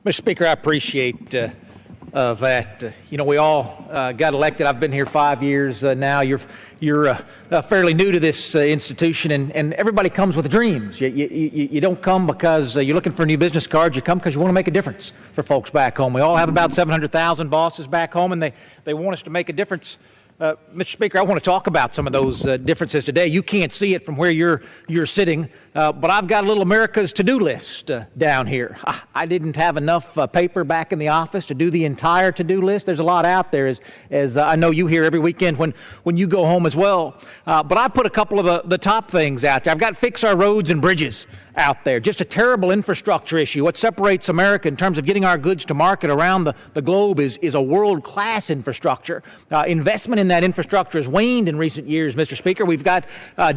Mr. Speaker, I appreciate that. We all got elected. I've been here 5 years now. You're fairly new to this institution, and everybody comes with dreams. You don't come because you're looking for a new business card. You come because you want to make a difference for folks back home. We all have about 700,000 bosses back home, and they want us to make a difference. Mr. Speaker, I want to talk about some of those differences today. You can't see it from where you're sitting, but I've got a little America's to-do list down here. I didn't have enough paper back in the office to do the entire to-do list. There's a lot out there, as I know you hear every weekend when you go home as well. But I put a couple of the top things out there. I've got fix our roads and bridges out there. Just a terrible infrastructure issue. What separates America in terms of getting our goods to market around the globe is a world-class infrastructure. Investment in that infrastructure has waned in recent years, Mr. Speaker. We've got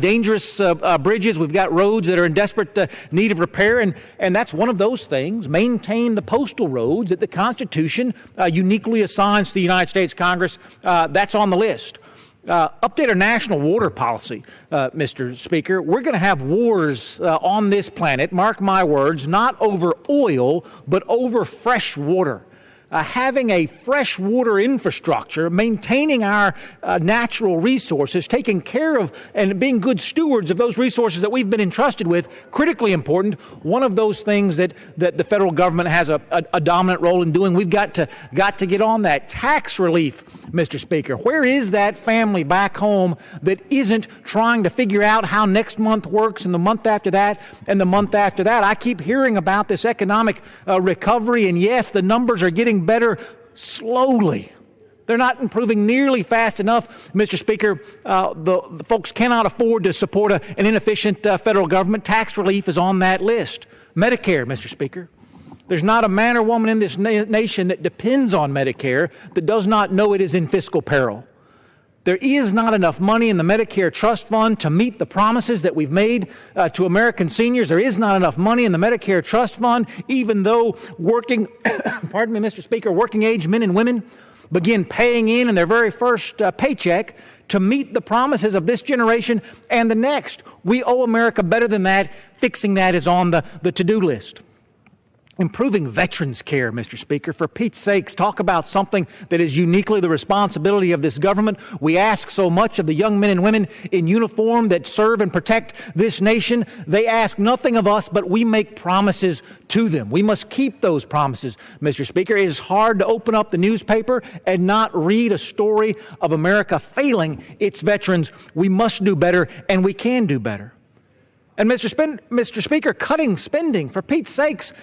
dangerous bridges. We've got roads that are in desperate need of repair, and that's one of those things. Maintain the postal roads that the Constitution uniquely assigns to the United States Congress. That's on the list. Update our national water policy, Mr. Speaker. We're going to have wars on this planet, mark my words, not over oil, but over fresh water. Having a freshwater infrastructure, maintaining our natural resources, taking care of and being good stewards of those resources that we've been entrusted with, critically important. One of those things that the federal government has a dominant role in doing. We've got to get on that. Tax relief, Mr. Speaker. Where is that family back home that isn't trying to figure out how next month works and the month after that and the month after that? I keep hearing about this economic recovery, and yes, the numbers are getting better slowly. They're not improving nearly fast enough, Mr. Speaker. The folks cannot afford to support an inefficient federal government. Tax relief is on that list. Medicare, Mr. Speaker. There's not a man or woman in this nation that depends on Medicare that does not know it is in fiscal peril. There is not enough money in the Medicare Trust Fund to meet the promises that we've made to American seniors. There is not enough money in the Medicare Trust Fund, even though working, pardon me, Mr. Speaker, working age men and women begin paying in their very first paycheck to meet the promises of this generation and the next. We owe America better than that. Fixing that is on the to-do list. Improving veterans care, Mr. Speaker. For Pete's sakes, talk about something that is uniquely the responsibility of this government. We ask so much of the young men and women in uniform that serve and protect this nation. They ask nothing of us, but we make promises to them. We must keep those promises, Mr. Speaker. It is hard to open up the newspaper and not read a story of America failing its veterans. We must do better, and we can do better. And Mr. Speaker, cutting spending, for Pete's sakes,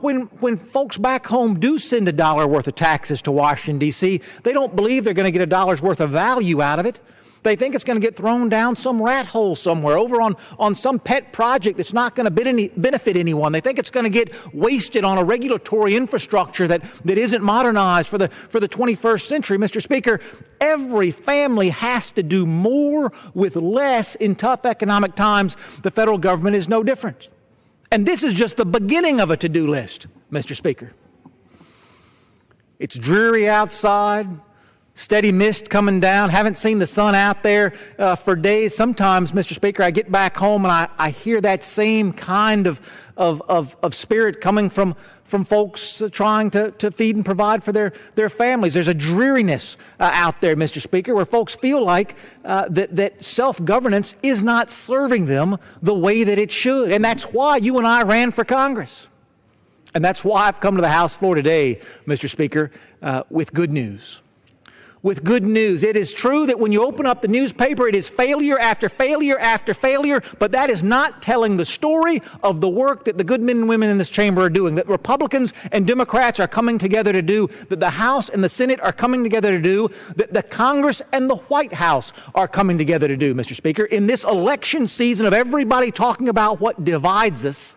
when folks back home do send $1 worth of taxes to Washington, D.C., they don't believe they're going to get $1 worth of value out of it. They think it's going to get thrown down some rat hole somewhere over on some pet project that's not going to benefit anyone. They think it's going to get wasted on a regulatory infrastructure that isn't modernized for the 21st century. Mr. Speaker, every family has to do more with less in tough economic times. The federal government is no different. And this is just the beginning of a to-do list, Mr. Speaker. It's dreary outside. Steady mist coming down. Haven't seen the sun out there for days. Sometimes, Mr. Speaker, I get back home and I hear that same kind of spirit coming from folks trying to feed and provide for their families. There's a dreariness out there, Mr. Speaker, where folks feel like that self-governance is not serving them the way that it should. And that's why you and I ran for Congress. And that's why I've come to the House floor today, Mr. Speaker, with good news. With good news. It is true that when you open up the newspaper, it is failure after failure after failure, but that is not telling the story of the work that the good men and women in this chamber are doing, that Republicans and Democrats are coming together to do, that the House and the Senate are coming together to do, that the Congress and the White House are coming together to do, Mr. Speaker. In this election season of everybody talking about what divides us,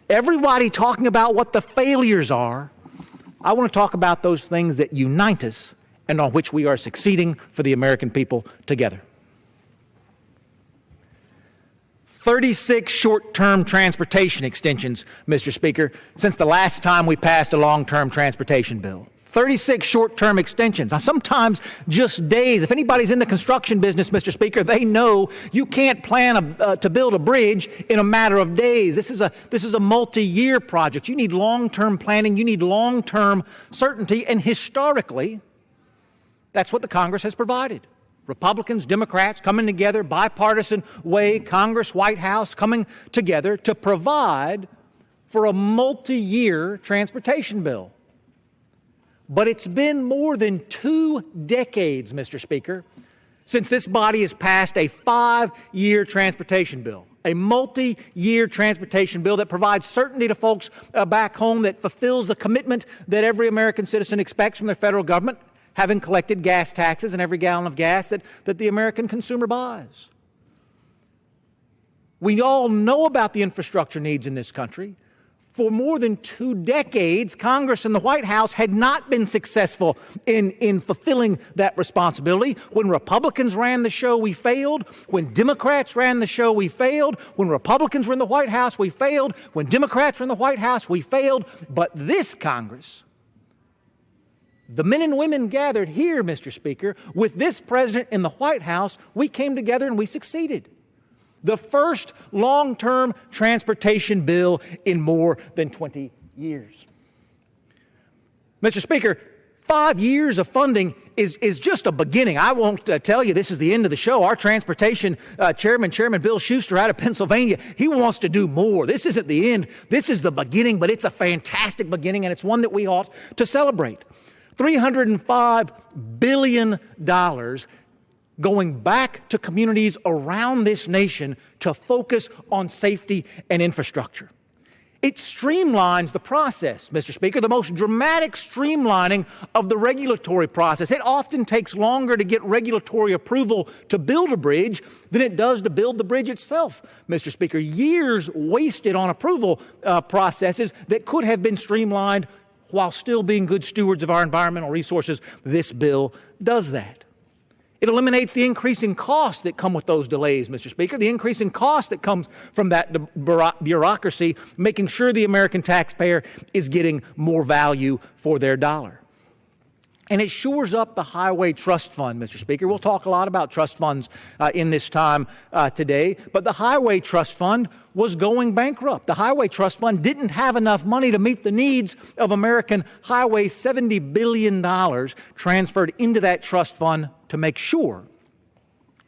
everybody talking about what the failures are, I want to talk about those things that unite us and on which we are succeeding for the American people together. 36 short-term transportation extensions, Mr. Speaker, since the last time we passed a long-term transportation bill. 36 short-term extensions. Now, sometimes just days. If anybody's in the construction business, Mr. Speaker, they know you can't plan to build a bridge in a matter of days. This is a multi-year project. You need long-term planning. You need long-term certainty. And historically, that's what the Congress has provided. Republicans, Democrats coming together, bipartisan way, Congress, White House coming together to provide for a multi-year transportation bill. But it's been more than 2 decades, Mr. Speaker, since this body has passed a 5-year transportation bill, a multi-year transportation bill that provides certainty to folks back home, that fulfills the commitment that every American citizen expects from their federal government, having collected gas taxes and every gallon of gas that the American consumer buys. We all know about the infrastructure needs in this country. For more than 2 decades, Congress and the White House had not been successful in fulfilling that responsibility. When Republicans ran the show, we failed. When Democrats ran the show, we failed. When Republicans were in the White House, we failed. When Democrats were in the White House, we failed. But this Congress, the men and women gathered here, Mr. Speaker, with this president in the White House, we came together and we succeeded. The first long-term transportation bill in more than 20 years. Mr. Speaker, 5 years of funding is just a beginning. I won't tell you this is the end of the show. Our transportation Chairman Bill Schuster out of Pennsylvania, he wants to do more. This isn't the end. This is the beginning, but it's a fantastic beginning, and it's one that we ought to celebrate. $305 billion going back to communities around this nation to focus on safety and infrastructure. It streamlines the process, Mr. Speaker, the most dramatic streamlining of the regulatory process. It often takes longer to get regulatory approval to build a bridge than it does to build the bridge itself, Mr. Speaker. Years wasted on approval processes that could have been streamlined while still being good stewards of our environmental resources. This bill does that. It eliminates the increasing costs that come with those delays, Mr. Speaker, the increasing cost that comes from that bureaucracy, making sure the American taxpayer is getting more value for their dollar. And it shores up the Highway Trust Fund, Mr. Speaker. We'll talk a lot about trust funds in this time today, but the Highway Trust Fund was going bankrupt. The Highway Trust Fund didn't have enough money to meet the needs of American highways. $70 billion transferred into that trust fund to make sure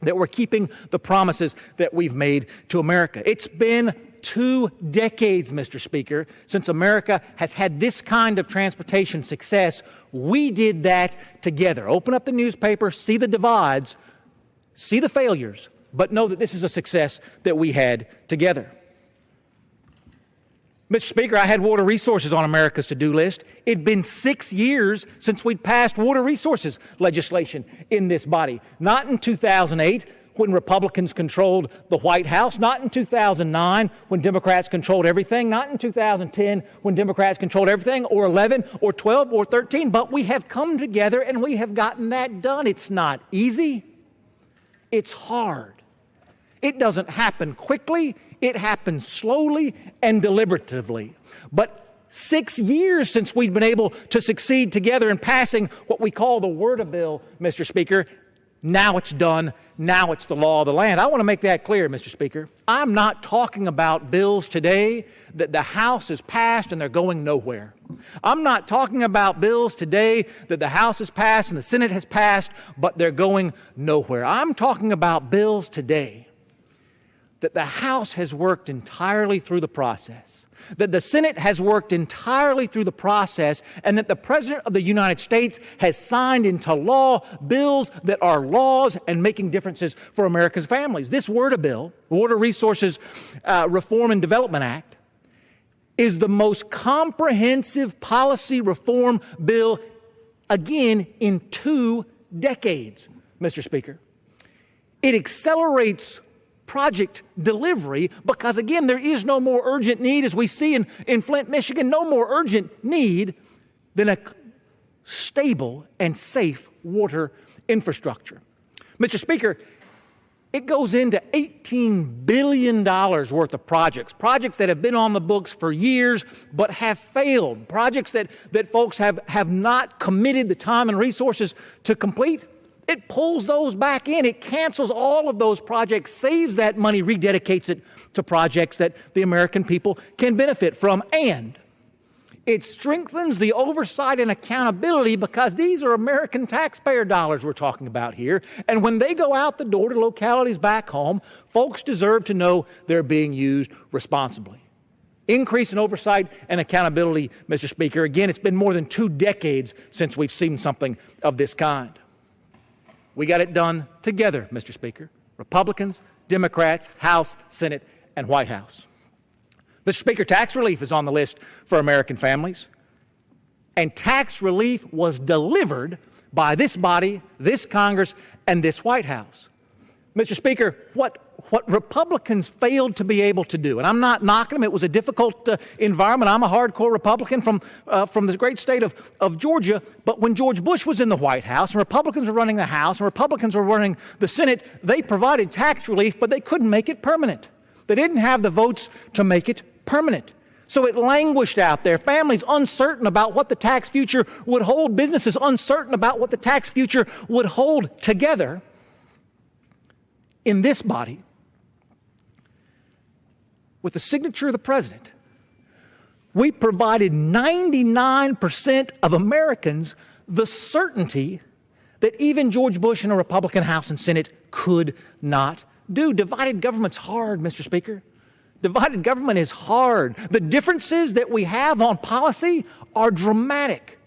that we're keeping the promises that we've made to America. It's been 2 decades, Mr. Speaker, since America has had this kind of transportation success. We did that together. Open up the newspaper, see the divides, see the failures, but know that this is a success that we had together. Mr. Speaker, I had water resources on America's to-do list. It'd been 6 years since we'd passed water resources legislation in this body. Not in 2008, when Republicans controlled the White House, not in 2009 when Democrats controlled everything, not in 2010 when Democrats controlled everything, or 11 or 12 or 13, but we have come together and we have gotten that done. It's not easy. It's hard. It doesn't happen quickly. It happens slowly and deliberatively. But 6 years since we've been able to succeed together in passing what we call the WRDA bill, Mr. Speaker. Now it's done. Now it's the law of the land. I want to make that clear, Mr. Speaker. I'm not talking about bills today that the House has passed and they're going nowhere. I'm not talking about bills today that the House has passed and the Senate has passed, but they're going nowhere. I'm talking about bills today that the House has worked entirely through the process, that the Senate has worked entirely through the process, and that the President of the United States has signed into law bills that are laws and making differences for America's families. This WRDA bill, Water Resources Reform and Development Act, is the most comprehensive policy reform bill, again, in 2 decades, Mr. Speaker. It accelerates project delivery because, again, there is no more urgent need, as we see in Flint, Michigan, no more urgent need than a stable and safe water infrastructure. Mr. Speaker, It goes into $18 billion worth of projects that have been on the books for years but have failed, projects that folks have not committed the time and resources to complete. It pulls those back in. It cancels all of those projects, saves that money, rededicates it to projects that the American people can benefit from, and it strengthens the oversight and accountability because these are American taxpayer dollars we're talking about here. And when they go out the door to localities back home, folks deserve to know they're being used responsibly. Increase in oversight and accountability, Mr. Speaker. Again, it's been more than 2 decades since we've seen something of this kind. We got it done together, Mr. Speaker. Republicans, Democrats, House, Senate, and White House. Mr. Speaker, tax relief is on the list for American families. And tax relief was delivered by this body, this Congress, and this White House. Mr. Speaker, what Republicans failed to be able to do, and I'm not knocking them, it was a difficult environment. I'm a hardcore Republican from the great state of Georgia, but when George Bush was in the White House and Republicans were running the House and Republicans were running the Senate, they provided tax relief, but they couldn't make it permanent. They didn't have the votes to make it permanent. So it languished out there. Families uncertain about what the tax future would hold. Businesses uncertain about what the tax future would hold. Together, in this body, with the signature of the President, we provided 99% of Americans the certainty that even George Bush in a Republican House and Senate could not do. Divided government's hard, Mr. Speaker. Divided government is hard. The differences that we have on policy are dramatic.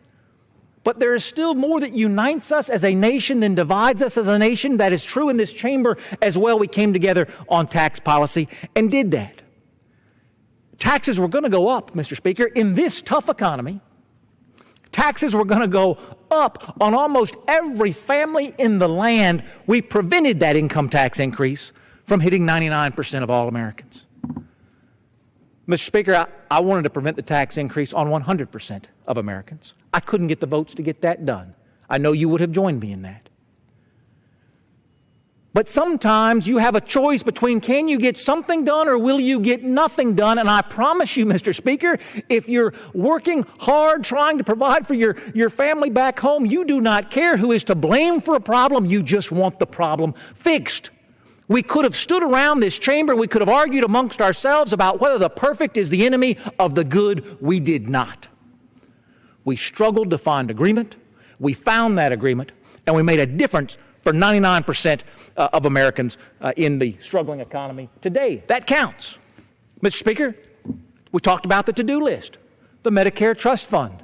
But there is still more that unites us as a nation than divides us as a nation. That is true in this chamber as well. We came together on tax policy and did that. Taxes were going to go up, Mr. Speaker. In this tough economy, taxes were going to go up on almost every family in the land. We prevented that income tax increase from hitting 99% of all Americans. Mr. Speaker, I wanted to prevent the tax increase on 100% of Americans. I couldn't get the votes to get that done. I know you would have joined me in that. But sometimes you have a choice between can you get something done or will you get nothing done? And I promise you, Mr. Speaker, if you're working hard trying to provide for your family back home, you do not care who is to blame for a problem. You just want the problem fixed. We could have stood around this chamber. We could have argued amongst ourselves about whether the perfect is the enemy of the good. We did not. We struggled to find agreement. We found that agreement, and we made a difference for 99% of Americans in the struggling economy today. That counts. Mr. Speaker, we talked about the to-do list, the Medicare Trust Fund.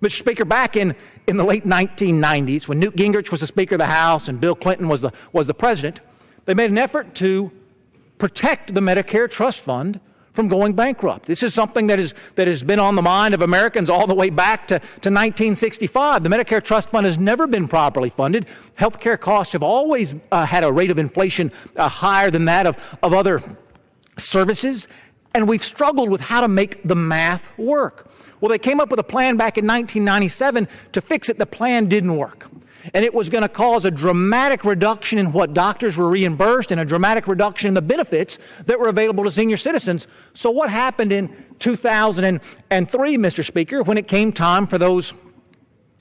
Mr. Speaker, back in the late 1990s, when Newt Gingrich was the Speaker of the House and Bill Clinton was the President, they made an effort to protect the Medicare Trust Fund from going bankrupt. This is something that has been on the mind of Americans all the way back to 1965. The Medicare Trust Fund has never been properly funded. Health care costs have always had a rate of inflation higher than that of other services, and we've struggled with how to make the math work. Well, they came up with a plan back in 1997 to fix it. The plan didn't work. And it was going to cause a dramatic reduction in what doctors were reimbursed and a dramatic reduction in the benefits that were available to senior citizens. So what happened in 2003, Mr. Speaker, when it came time for those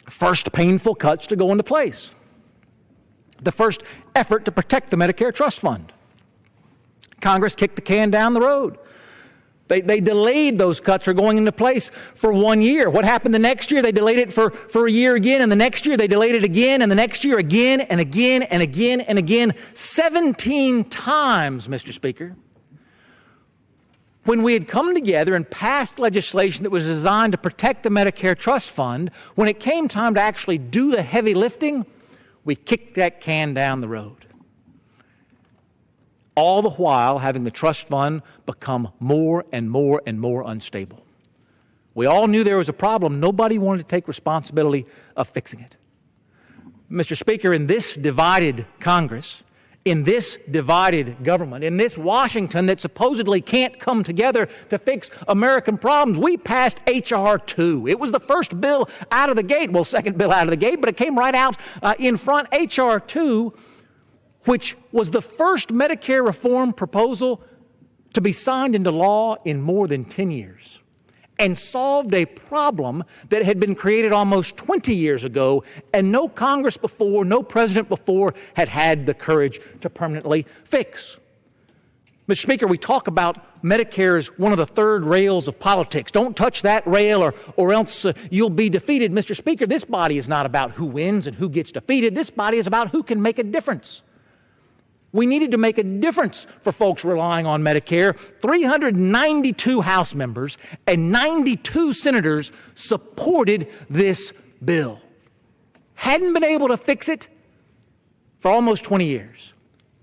first painful cuts to go into place? The first effort to protect the Medicare Trust Fund. Congress kicked the can down the road. They delayed those cuts from going into place for 1 year. What happened the next year? They delayed it for a year again, and the next year they delayed it again, and the next year again, and again, and again, and again. 17 times, Mr. Speaker. When we had come together and passed legislation that was designed to protect the Medicare Trust Fund, when it came time to actually do the heavy lifting, we kicked that can down the road. All the while having the trust fund become more and more and more unstable. We all knew there was a problem. Nobody wanted to take responsibility of fixing it. Mr. Speaker, in this divided Congress, in this divided government, in this Washington that supposedly can't come together to fix American problems, we passed H.R. 2. It was the first bill out of the gate, well, second bill out of the gate, but it came right out in front. H.R. 2 which was the first Medicare reform proposal to be signed into law in more than 10 years, and solved a problem that had been created almost 20 years ago, and no Congress before, no president before had had the courage to permanently fix. Mr. Speaker, we talk about Medicare as one of the third rails of politics. Don't touch that rail or else you'll be defeated. Mr. Speaker, this body is not about who wins and who gets defeated. This body is about who can make a difference. We needed to make a difference for folks relying on Medicare. 392 House members and 92 senators supported this bill. Hadn't been able to fix it for almost 20 years.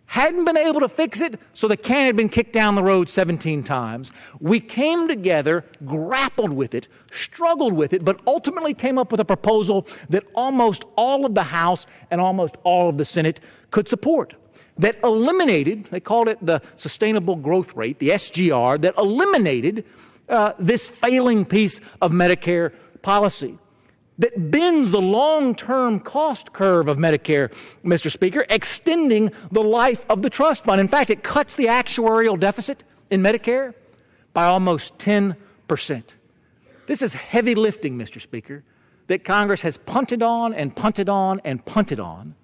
Hadn't been able to fix it, so the can had been kicked down the road 17 times. We came together, grappled with it, struggled with it, but ultimately came up with a proposal that almost all of the House and almost all of the Senate could support, that eliminated, they called it the Sustainable Growth Rate, the SGR, that eliminated this failing piece of Medicare policy, that bends the long-term cost curve of Medicare, Mr. Speaker, extending the life of the trust fund. In fact, it cuts the actuarial deficit in Medicare by almost 10%. This is heavy lifting, Mr. Speaker, that Congress has punted on and punted on and punted on.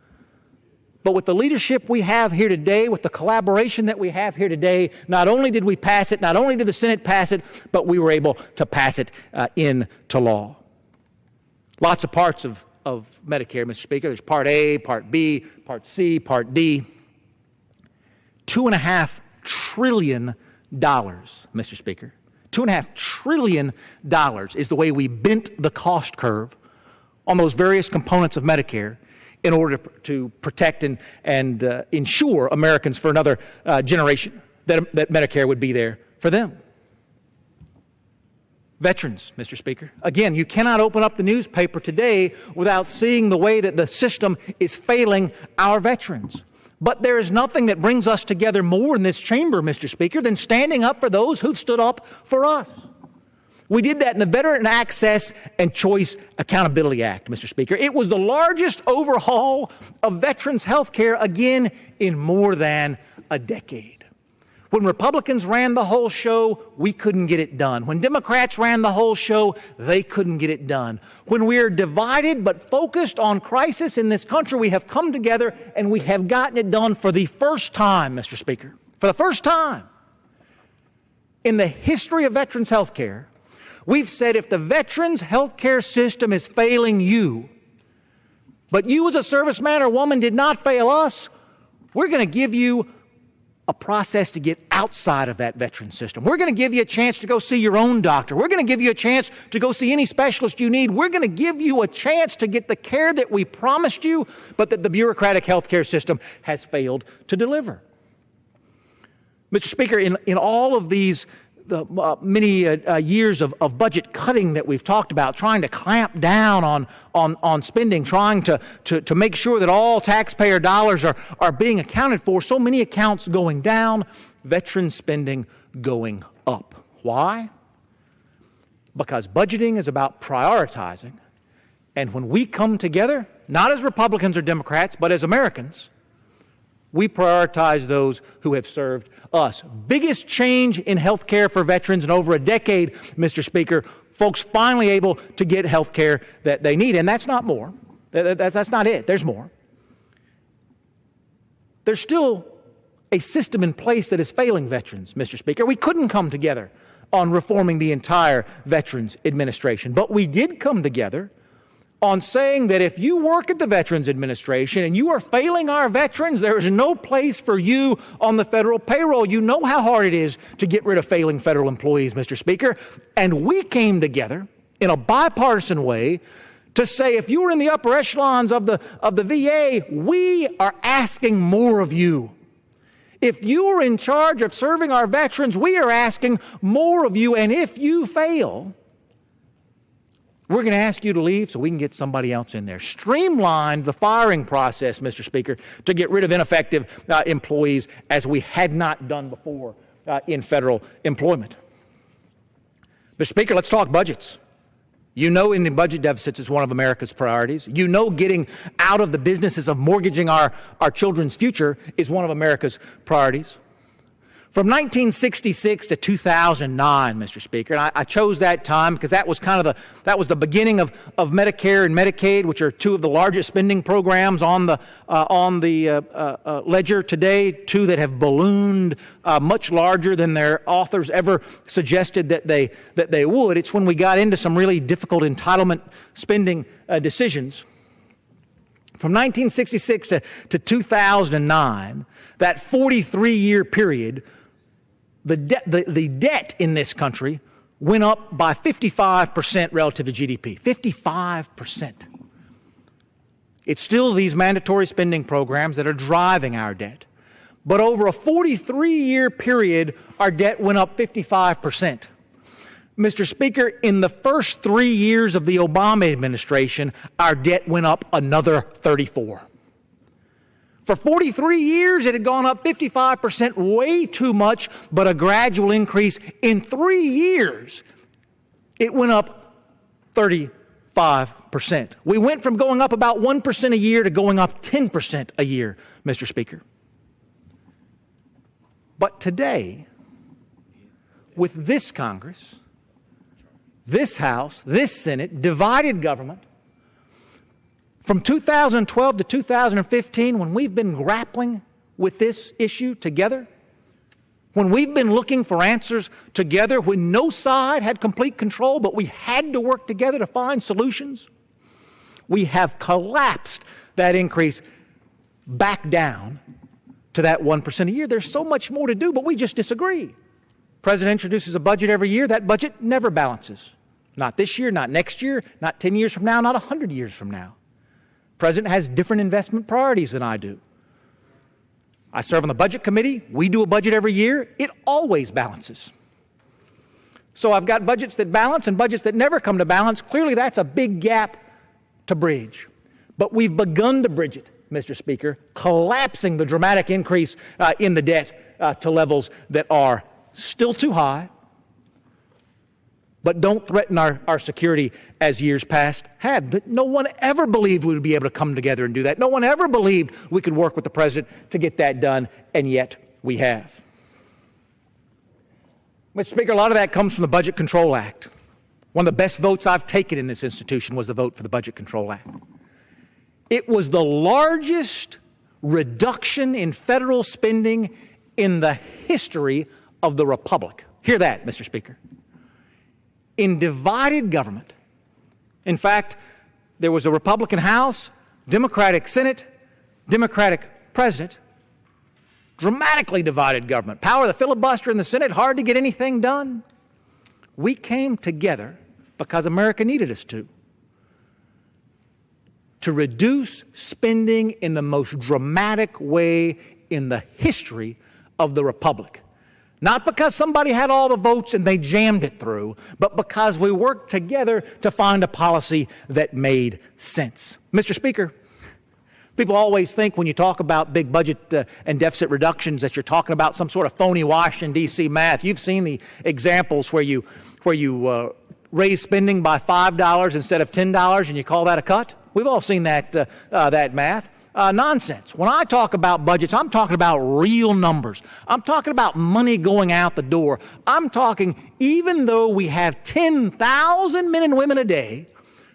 But with the leadership we have here today, with the collaboration that we have here today, not only did we pass it, not only did the Senate pass it, but we were able to pass it into law. Lots of parts of Medicare, Mr. Speaker. There's Part A, Part B, Part C, Part D. $2.5 trillion, Mr. Speaker. $2.5 trillion is the way we bent the cost curve on those various components of Medicare in order to protect and ensure Americans for another generation that Medicare would be there for them. Veterans, Mr. Speaker. Again, you cannot open up the newspaper today without seeing the way that the system is failing our veterans. But there is nothing that brings us together more in this chamber, Mr. Speaker, than standing up for those who've stood up for us. We did that in the Veteran Access and Choice Accountability Act, Mr. Speaker. It was the largest overhaul of veterans' health care, again, in more than a decade. When Republicans ran the whole show, we couldn't get it done. When Democrats ran the whole show, they couldn't get it done. When we are divided but focused on crisis in this country, we have come together and we have gotten it done for the first time, Mr. Speaker. For the first time in the history of veterans health care, we've said if the veterans health care system is failing you, but you as a serviceman or woman did not fail us, we're going to give you a process to get outside of that veteran system. We're going to give you a chance to go see your own doctor. We're going to give you a chance to go see any specialist you need. We're going to give you a chance to get the care that we promised you, but that the bureaucratic healthcare system has failed to deliver. Mr. Speaker, in all of these many years of budget cutting that we've talked about, trying to clamp down on spending, trying to make sure that all taxpayer dollars are being accounted for, so many accounts going down, veteran spending going up. Why? Because budgeting is about prioritizing. And when we come together, not as Republicans or Democrats, but as Americans, we prioritize those who have served us. Biggest change in health care for veterans in over a decade, Mr. Speaker. Folks finally able to get health care that they need. And that's not more. That's not it. There's more. There's still a system in place that is failing veterans, Mr. Speaker. We couldn't come together on reforming the entire Veterans Administration, but we did come together on saying that if you work at the Veterans Administration and you are failing our veterans, there is no place for you on the federal payroll. You know how hard it is to get rid of failing federal employees, Mr. Speaker. And we came together in a bipartisan way to say if you were in the upper echelons of the VA, we are asking more of you. If you are in charge of serving our veterans, we are asking more of you. And if you fail, we're going to ask you to leave so we can get somebody else in there. Streamline the firing process, Mr. Speaker, to get rid of ineffective employees as we had not done before in federal employment. Mr. Speaker, let's talk budgets. You know ending budget deficits is one of America's priorities. You know getting out of the businesses of mortgaging our children's future is one of America's priorities. From 1966 to 2009, Mr. Speaker, and I chose that time because that was that was the beginning of Medicare and Medicaid, which are two of the largest spending programs on the ledger today, two that have ballooned much larger than their authors ever suggested that they would. It's when we got into some really difficult entitlement spending decisions. From 1966 to 2009, that 43-year period, the debt in this country went up by 55% relative to GDP. 55%. It's still these mandatory spending programs that are driving our debt. But over a 43-year period, our debt went up 55%. Mr. Speaker, in the first 3 years of the Obama administration, our debt went up another 34%. For 43 years, it had gone up 55%, way too much, but a gradual increase. In 3 years, it went up 35%. We went from going up about 1% a year to going up 10% a year, Mr. Speaker. But today, with this Congress, this House, this Senate, divided government, from 2012 to 2015, when we've been grappling with this issue together, when we've been looking for answers together, when no side had complete control, but we had to work together to find solutions, we have collapsed that increase back down to that 1% a year. There's so much more to do, but we just disagree. The President introduces a budget every year. That budget never balances. Not this year, not next year, not 10 years from now, not 100 years from now. The President has different investment priorities than I do. I serve on the Budget Committee. We do a budget every year. It always balances. So I've got budgets that balance and budgets that never come to balance. Clearly, that's a big gap to bridge. But we've begun to bridge it, Mr. Speaker, collapsing the dramatic increase in the debt to levels that are still too high, but don't threaten our security as years past have. No one ever believed we would be able to come together and do that. No one ever believed we could work with the President to get that done, and yet we have. Mr. Speaker, a lot of that comes from the Budget Control Act. One of the best votes I've taken in this institution was the vote for the Budget Control Act. It was the largest reduction in federal spending in the history of the Republic. Hear that, Mr. Speaker. In divided government, in fact, there was a Republican House, Democratic Senate, Democratic President, dramatically divided government. Power of the filibuster in the Senate, hard to get anything done. We came together because America needed us to reduce spending in the most dramatic way in the history of the Republic. Not because somebody had all the votes and they jammed it through, but because we worked together to find a policy that made sense. Mr. Speaker, people always think when you talk about big budget and deficit reductions that you're talking about some sort of phony Washington, D.C. math. You've seen the examples where you raise spending by $5 instead of $10 and you call that a cut. We've all seen that math. Nonsense. When I talk about budgets, I'm talking about real numbers. I'm talking about money going out the door. I'm talking even though we have 10,000 men and women a day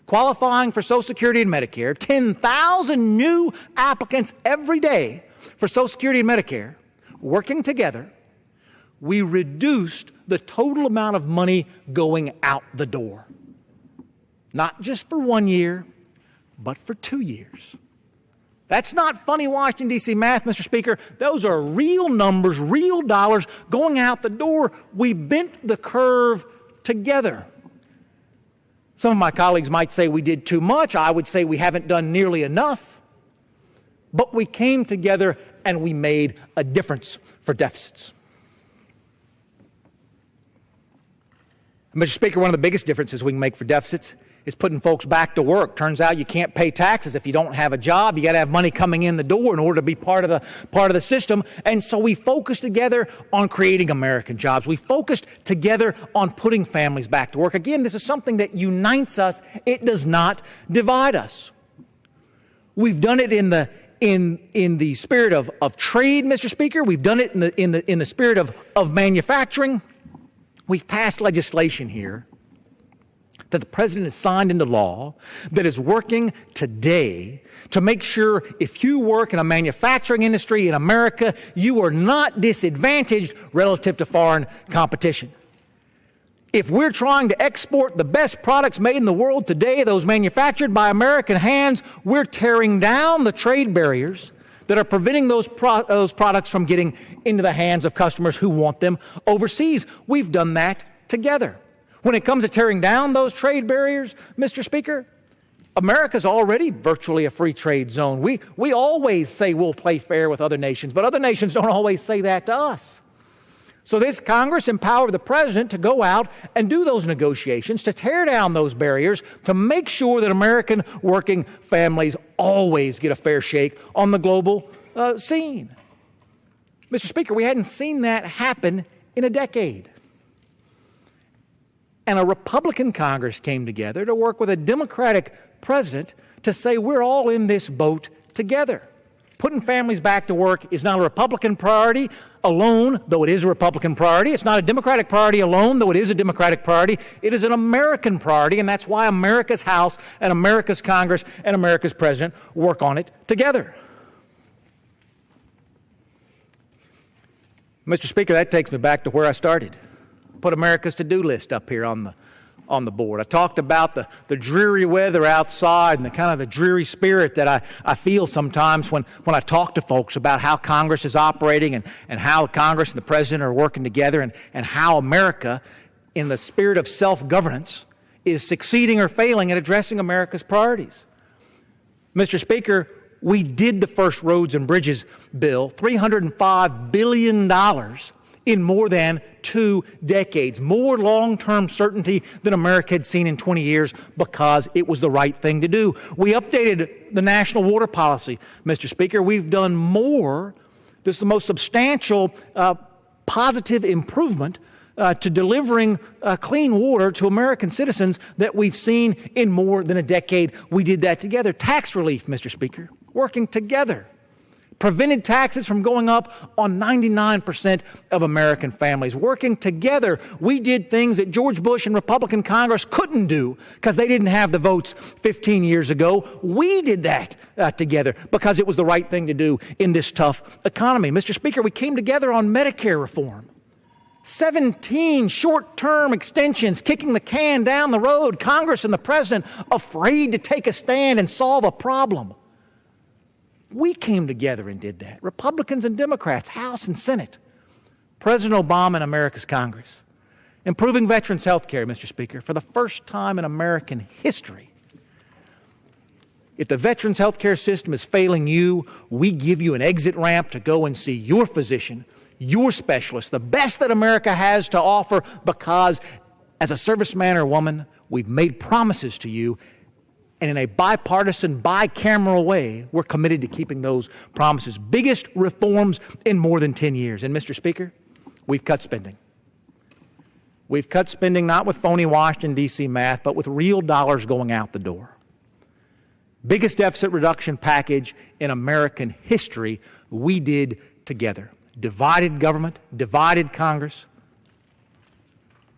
qualifying for Social Security and Medicare, 10,000 new applicants every day for Social Security and Medicare, working together, we reduced the total amount of money going out the door. Not just for 1 year, but for 2 years. That's not funny Washington, D.C. math, Mr. Speaker. Those are real numbers, real dollars going out the door. We bent the curve together. Some of my colleagues might say we did too much. I would say we haven't done nearly enough. But we came together and we made a difference for deficits. Mr. Speaker, one of the biggest differences we can make for deficits is putting folks back to work. Turns out you can't pay taxes if you don't have a job. You got to have money coming in the door in order to be part of the system. And so we focused together on creating American jobs. We focused together on putting families back to work. Again, this is something that unites us. It does not divide us. We've done it in the spirit of trade, Mr. Speaker. We've done it in the spirit of manufacturing. We've passed legislation here that the President has signed into law that is working today to make sure if you work in a manufacturing industry in America, you are not disadvantaged relative to foreign competition. If we're trying to export the best products made in the world today, those manufactured by American hands, we're tearing down the trade barriers that are preventing those products from getting into the hands of customers who want them overseas. We've done that together. When it comes to tearing down those trade barriers, Mr. Speaker, America's already virtually a free trade zone. We always say we'll play fair with other nations, but other nations don't always say that to us. So this Congress empowered the President to go out and do those negotiations, to tear down those barriers, to make sure that American working families always get a fair shake on the global scene. Mr. Speaker, we hadn't seen that happen in a decade. And a Republican Congress came together to work with a Democratic President to say we're all in this boat together. Putting families back to work is not a Republican priority alone, though it is a Republican priority. It's not a Democratic priority alone, though it is a Democratic priority. It is an American priority, and that's why America's House and America's Congress and America's President work on it together. Mr. Speaker, that takes me back to where I started. Put America's to-do list up here on the board. I talked about the dreary weather outside and the kind of the dreary spirit that I feel sometimes when I talk to folks about how Congress is operating and how Congress and the President are working together and how America, in the spirit of self-governance, is succeeding or failing at addressing America's priorities. Mr. Speaker, we did the first roads and bridges bill, $305 billion in more than 2 decades, more long-term certainty than America had seen in 20 years because it was the right thing to do. We updated the national water policy, Mr. Speaker. We've done more. This is the most substantial positive improvement to delivering clean water to American citizens that we've seen in more than a decade. We did that together. Tax relief, Mr. Speaker, working together. Prevented taxes from going up on 99% of American families. Working together, we did things that George Bush and Republican Congress couldn't do because they didn't have the votes 15 years ago. We did that together because it was the right thing to do in this tough economy. Mr. Speaker, we came together on Medicare reform. 17 short-term extensions kicking the can down the road. Congress and the President afraid to take a stand and solve a problem. We came together and did that. Republicans and Democrats, House and Senate. President Obama and America's Congress. Improving veterans' health care, Mr. Speaker, for the first time in American history. If the veterans' health care system is failing you, we give you an exit ramp to go and see your physician, your specialist, the best that America has to offer because as a serviceman or woman, we've made promises to you. And in a bipartisan, bicameral way, we're committed to keeping those promises. Biggest reforms in more than 10 years. And Mr. Speaker, we've cut spending. We've cut spending not with phony Washington, D.C. math, but with real dollars going out the door. Biggest deficit reduction package in American history we did together. Divided government, divided Congress.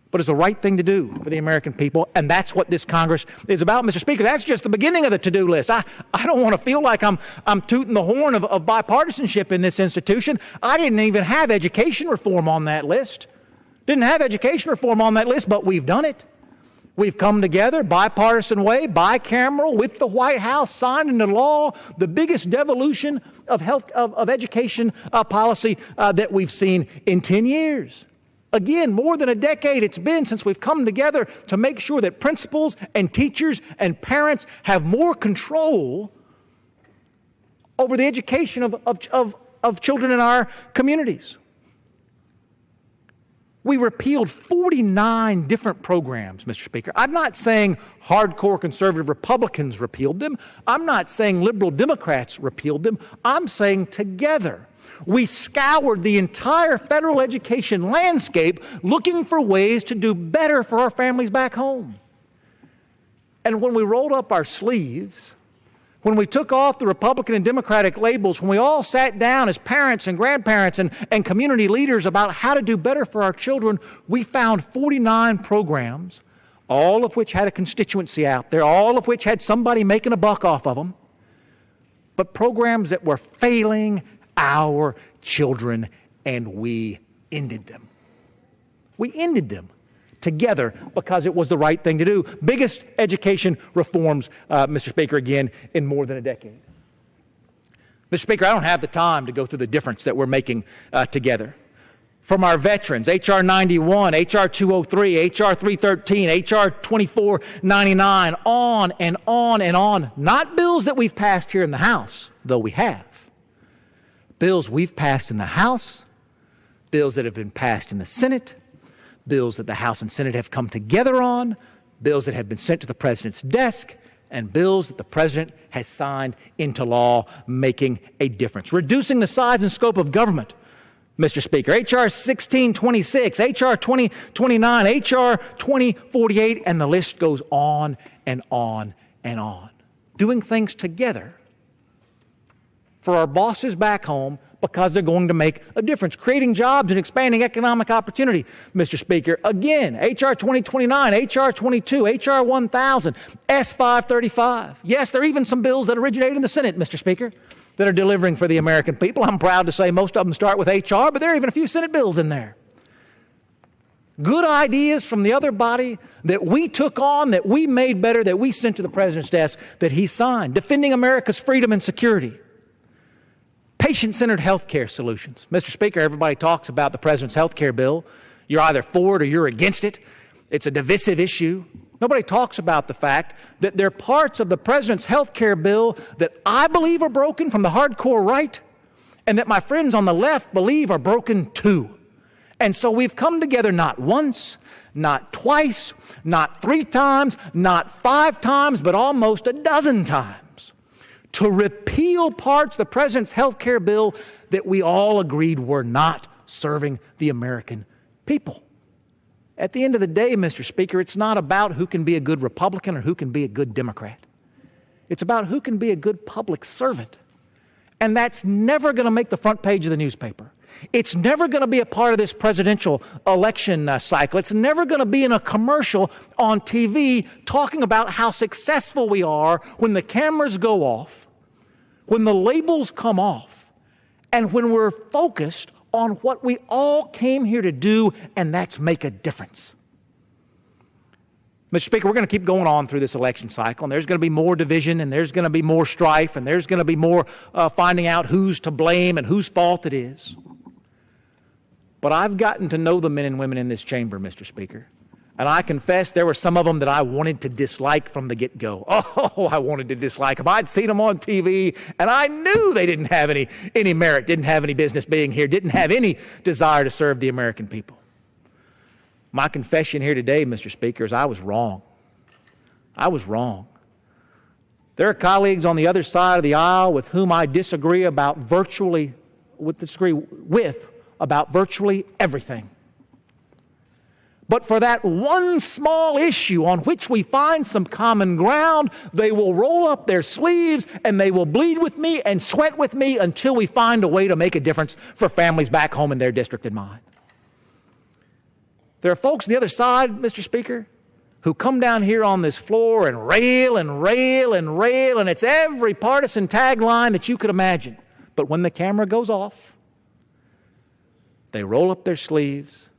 But it's the right thing to do for the American people, and that's what this Congress is about, Mr. Speaker. That's just the beginning of the to-do list. I don't want to feel like I'm tooting the horn of bipartisanship in this institution. I didn't even have education reform on that list. Didn't have education reform on that list, but we've done it. We've come together, bipartisan way, bicameral, with the White House, signed into law, the biggest devolution of education policy that we've seen in 10 years. Again, more than a decade it's been since we've come together to make sure that principals and teachers and parents have more control over the education of children in our communities. We repealed 49 different programs, Mr. Speaker. I'm not saying hardcore conservative Republicans repealed them. I'm not saying liberal Democrats repealed them. I'm saying together we scoured the entire federal education landscape looking for ways to do better for our families back home. And when we rolled up our sleeves, when we took off the Republican and Democratic labels, when we all sat down as parents and grandparents and community leaders about how to do better for our children, we found 49 programs, all of which had a constituency out there, all of which had somebody making a buck off of them, but programs that were failing our children, and we ended them. We ended them together because it was the right thing to do. Biggest education reforms, Mr. Speaker, again, in more than a decade. Mr. Speaker, I don't have the time to go through the difference that we're making together. From our veterans, H.R. 91, H.R. 203, H.R. 313, H.R. 2499, on and on and on. Not bills that we've passed here in the House, though we have. Bills we've passed in the House, bills that have been passed in the Senate, bills that the House and Senate have come together on, bills that have been sent to the President's desk, and bills that the President has signed into law, making a difference. Reducing the size and scope of government, Mr. Speaker. H.R. 1626, H.R. 2029, H.R. 2048, and the list goes on and on and on. Doing things together for our bosses back home because they're going to make a difference. Creating jobs and expanding economic opportunity, Mr. Speaker. Again, H.R. 2029, H.R. 22, H.R. 1000, S. 535. Yes, there are even some bills that originated in the Senate, Mr. Speaker, that are delivering for the American people. I'm proud to say most of them start with H.R., but there are even a few Senate bills in there. Good ideas from the other body that we took on, that we made better, that we sent to the President's desk, that he signed. Defending America's freedom and security. Patient-centered health care solutions. Mr. Speaker, everybody talks about the President's health care bill. You're either for it or you're against it. It's a divisive issue. Nobody talks about the fact that there are parts of the President's health care bill that I believe are broken from the hardcore right, and that my friends on the left believe are broken too. And so we've come together not once, not twice, not 3 times, not 5 times, but almost a dozen times to repeal parts of the President's health care bill that we all agreed were not serving the American people. At the end of the day, Mr. Speaker, it's not about who can be a good Republican or who can be a good Democrat. It's about who can be a good public servant. And that's never going to make the front page of the newspaper. It's never going to be a part of this presidential election cycle. It's never going to be in a commercial on TV talking about how successful we are when the cameras go off, when the labels come off, and when we're focused on what we all came here to do, and that's make a difference. Mr. Speaker, we're going to keep going on through this election cycle, and there's going to be more division, and there's going to be more strife, and there's going to be more finding out who's to blame and whose fault it is. But I've gotten to know the men and women in this chamber, Mr. Speaker, and I confess there were some of them that I wanted to dislike from the get-go. Oh, I wanted to dislike them. I'd seen them on TV, and I knew they didn't have any merit, didn't have any business being here, didn't have any desire to serve the American people. My confession here today, Mr. Speaker, is I was wrong. I was wrong. There are colleagues on the other side of the aisle with whom I disagree about virtually everything. But for that one small issue on which we find some common ground, they will roll up their sleeves and they will bleed with me and sweat with me until we find a way to make a difference for families back home in their district and mine. There are folks on the other side, Mr. Speaker, who come down here on this floor and rail and rail and rail, and it's every partisan tagline that you could imagine. But when the camera goes off, they roll up their sleeves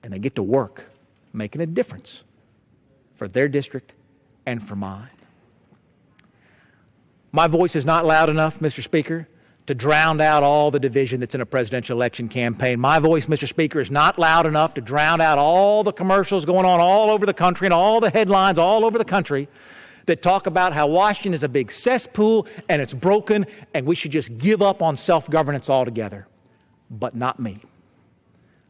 and they get to work making a difference for their district and for mine. My voice is not loud enough, Mr. Speaker, to drown out all the division that's in a presidential election campaign. My voice, Mr. Speaker, is not loud enough to drown out all the commercials going on all over the country and all the headlines all over the country that talk about how Washington is a big cesspool and it's broken and we should just give up on self-governance altogether. But not me.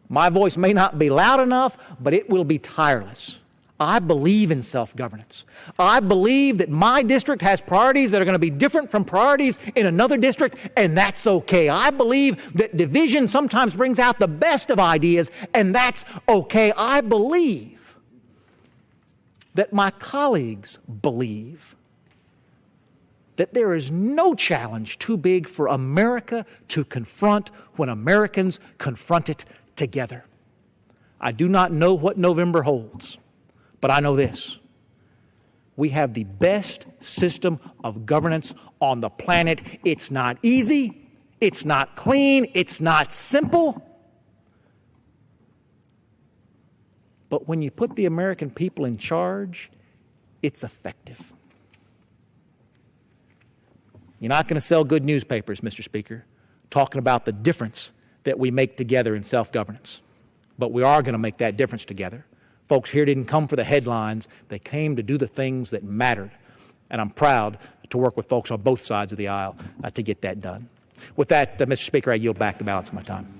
My voice may not be loud enough, but it will be tireless. I believe in self-governance. I believe that my district has priorities that are going to be different from priorities in another district, and that's okay. I believe that division sometimes brings out the best of ideas, and that's okay. I believe that my colleagues believe that there is no challenge too big for America to confront when Americans confront it together. I do not know what November holds. But I know this: we have the best system of governance on the planet. It's not easy, it's not clean, it's not simple. But when you put the American people in charge, it's effective. You're not going to sell good newspapers, Mr. Speaker, talking about the difference that we make together in self-governance. But we are going to make that difference together. Folks here didn't come for the headlines. They came to do the things that mattered. And I'm proud to work with folks on both sides of the aisle to get that done. With that, Mr. Speaker, I yield back the balance of my time.